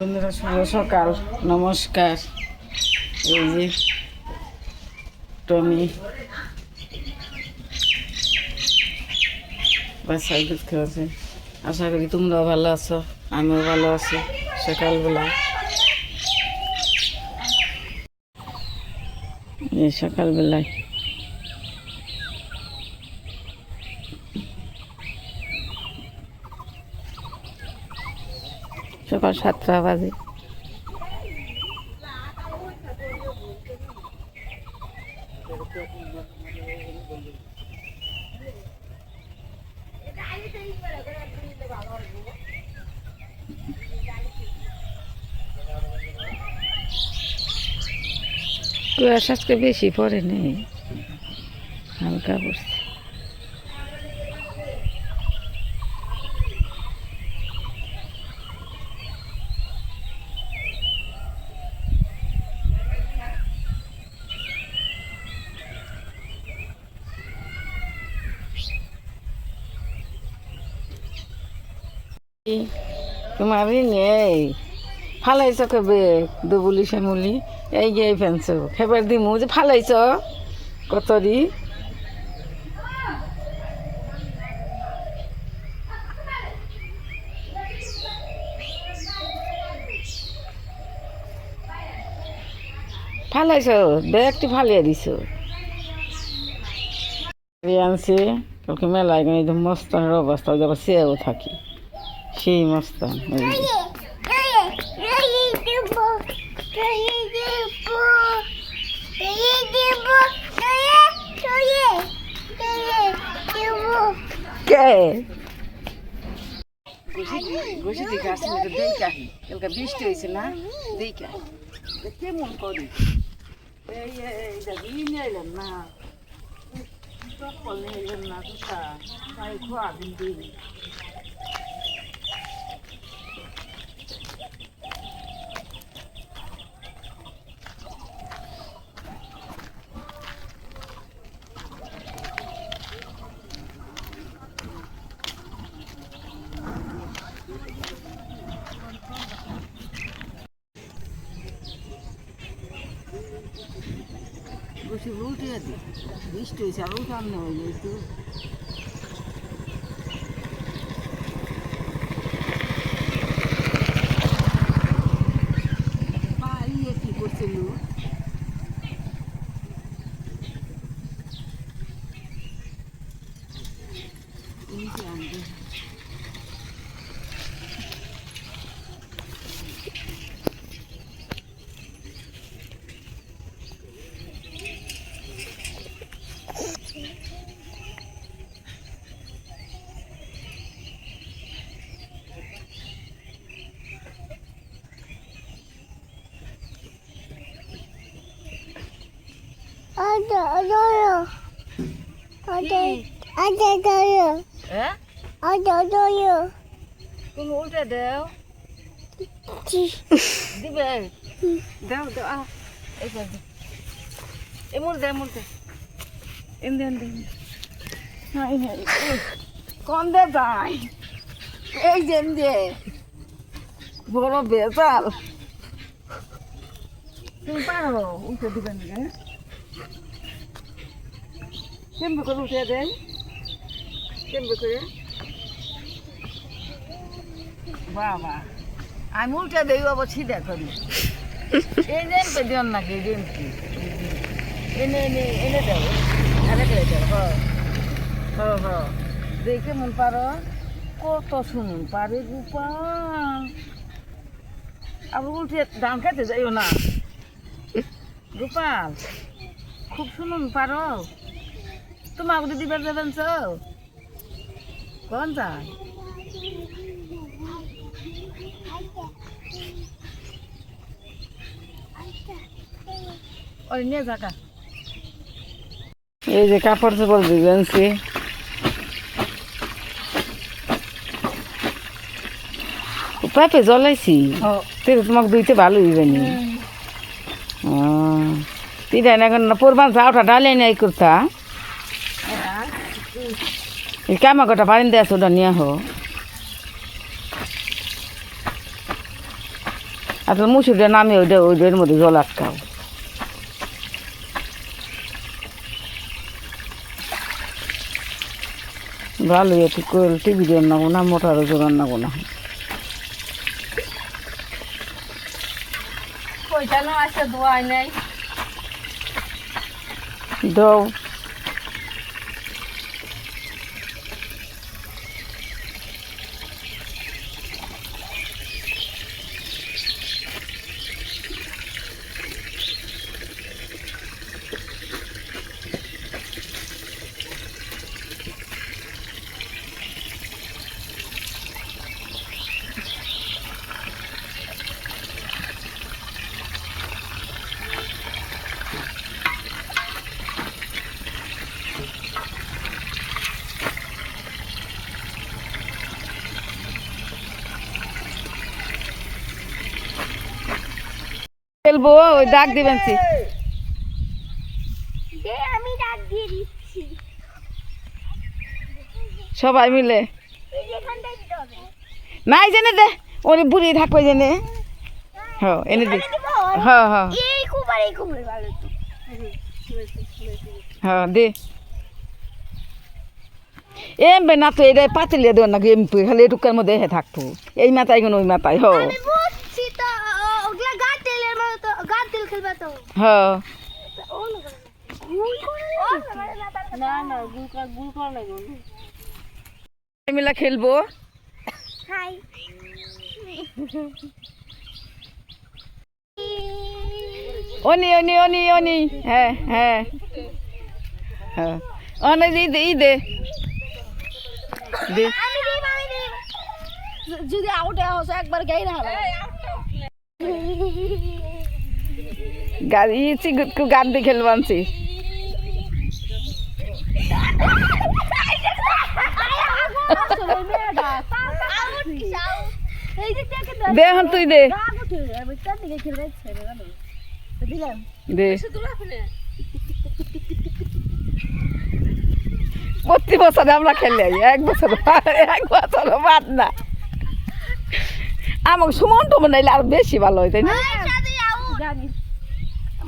বন্ধুরা, শুভ সকাল, নমস্কার। এই যে টমি বাসায় দুধ খেয়েছে। আশা করি তোমরাও ভালো আছো, আমিও ভালো আছি। সকালবেলা সকালবেলায় সকাল 7টা বাজে। কুয়াশা আজকে বেশি পড়ে নেই, হালকা পড়ছে। তোমার নেই ফালাইছ কেবে দুবুলি শ্যামলি এই গিয়ে ফেনছ খেবার দিমু যে ফালাইছ কতরি ফালাইছ ব্যাগটি ফালিয়ে দিছ। আনছি কালকে মেলায় কিন্তু মস্তানের অবস্থা যাবার চেয়েও থাকি সেই মস্তান। বৃষ্টি হয়েছে না, দেখা কেমন করি এলাম না এলাম না দুটা তাই খোয়া দিন। বসে উল্টে দি বৃষ্টি হয়েছে আর উঠান নেই একটু ইয়ে কি করছিল আনবে তুমি উল্টে দাও দিবে দাও দাও এই মুড় দে মুড় দে কন দে যাই এই দেন দে বড় বেতাল তুমি পারো উল্টে দিবেন কেমবে করে উঠে দেন কেমবে করে বাবা আমি উল্টে দেই বাবা ছিদা করি এই দেন তো দেন নাকি দেন কি এনে এনে এনে দেব এনে দেব হ হ দেখে মন পারো কত শুনুন পারে গোপাল আবার উল্টে ধান খেতে যাইও না গোপাল খুব শুনুন পারো তোমাকে তো দিবার যাবেন কোন যায় ওই নিয়ে যাকা এই যে কাপড় চোপড় দিবেনছি পাইপে জ্বলাইছি তোমাকে দুইতে ভালো হইবে নি তিনটা এখন পূর্বাঞ্চ আউটা ডালে নাই করতা কামা গোটা পারেন দেয় ওটা নিয়ে হো আসলে মুসুরিটা নামে ওইটার মধ্যে জল আটকাও। ভালো একটু কোয়েল টিভি দিয়ে রান্নাবো না, মোটারও জোর রান্নাবো না। দাও খেলবো, ওই ডাক দিবেন। আমি ডাক দিয়ে দিচ্ছি সবাই মিলে নাই জেনে দে, ওরে বুড়ি থাকবে জেনে। হ্যাঁ এনে দে। হ্যাঁ হ্যাঁ হ্যাঁ দে। এমবে না তো এটা পাতিলে দেওয়ার নাকি এমপি খালি এটুকার মধ্যে থাকতো, এই মাথায় কোন ওই মাথায়। হ হ্যাঁ মিলা খেলবো। অনি অনি অনি অনি হ্যাঁ হ্যাঁ হ্যাঁ অনেক ই দে দে। যদি আউটে হস একবার গাই না গাড়ি চিগুতকু গান দিয়ে খেলবো আনছি। দে এখন তুই দে দে। প্রতি বছর আমরা খেলে এক বছর বাদ না। আমাকে সুমন টমন নাইলে আর বেশি ভালো হয়, তাই না?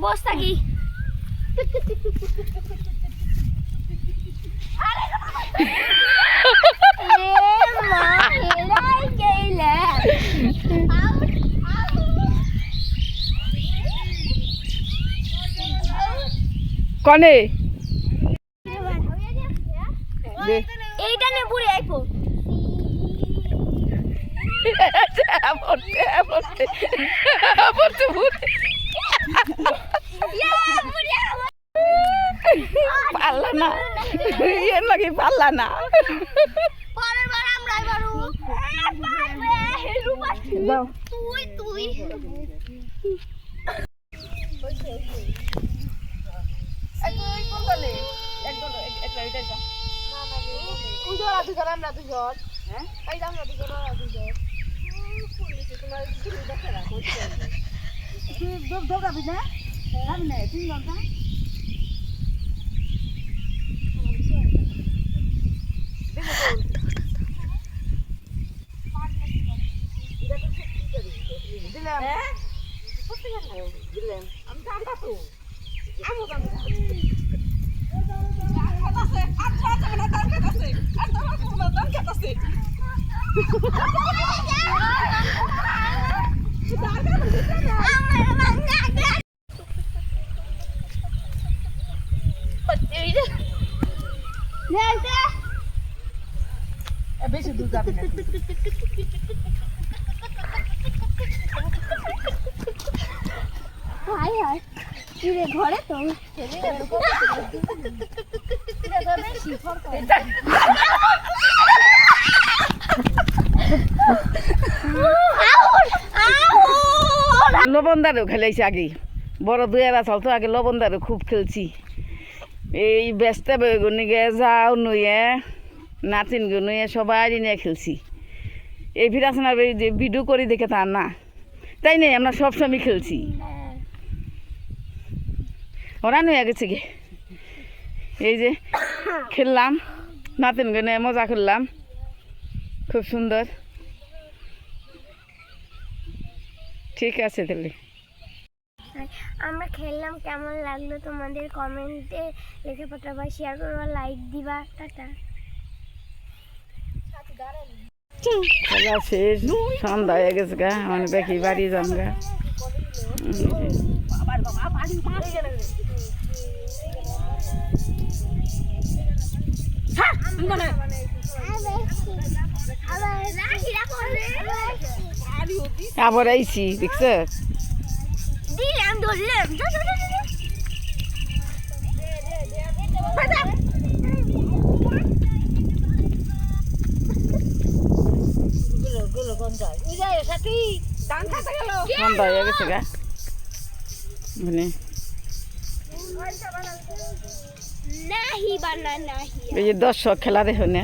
বস্তা কি কনে এইটা নে পুরি আইপো পারলা না, এর লাগে পারলা না। তুই তুই বেশি দূর যাবি না। হাই হাই রে ঘরে তো লবণদারও খেলেছি আগে, বড় দুয়েরা চলতো আগে লবণদারও খুব খেলছি। এই ব্যস্তা বেগুনি গে যাও নুয়ে নাতিন গুনুয়ে সবাই নিয়ে খেলছি। এই ভিড়াশোনার যে ভিডিও করি দেখে তা না, তাই নেই আমরা সবসময় খেলছি। ওরা নুয়ে গেছে গে, এই যে খেললাম নাতিন গুনে মজা করলাম খুব সুন্দর। ঠিক আছে তাহলে। আমরা খেললাম, কেমন লাগলো তোমাদের কমেন্টে লিখে পাঠাবা, শেয়ার করবা, লাইক দিবা। টাটা। খেলা শেষ, সন্ধ্যা হয়ে গেছে গা, মানে দেখি বাড়ি যাম গা। আবার আইছি দেখছ, দিলাম, ধরলাম। সন্ধ্যা হয়ে গেছে গা, মানে নাহি বানা নাহি। এই যে দর্শক খেলা দেখো না।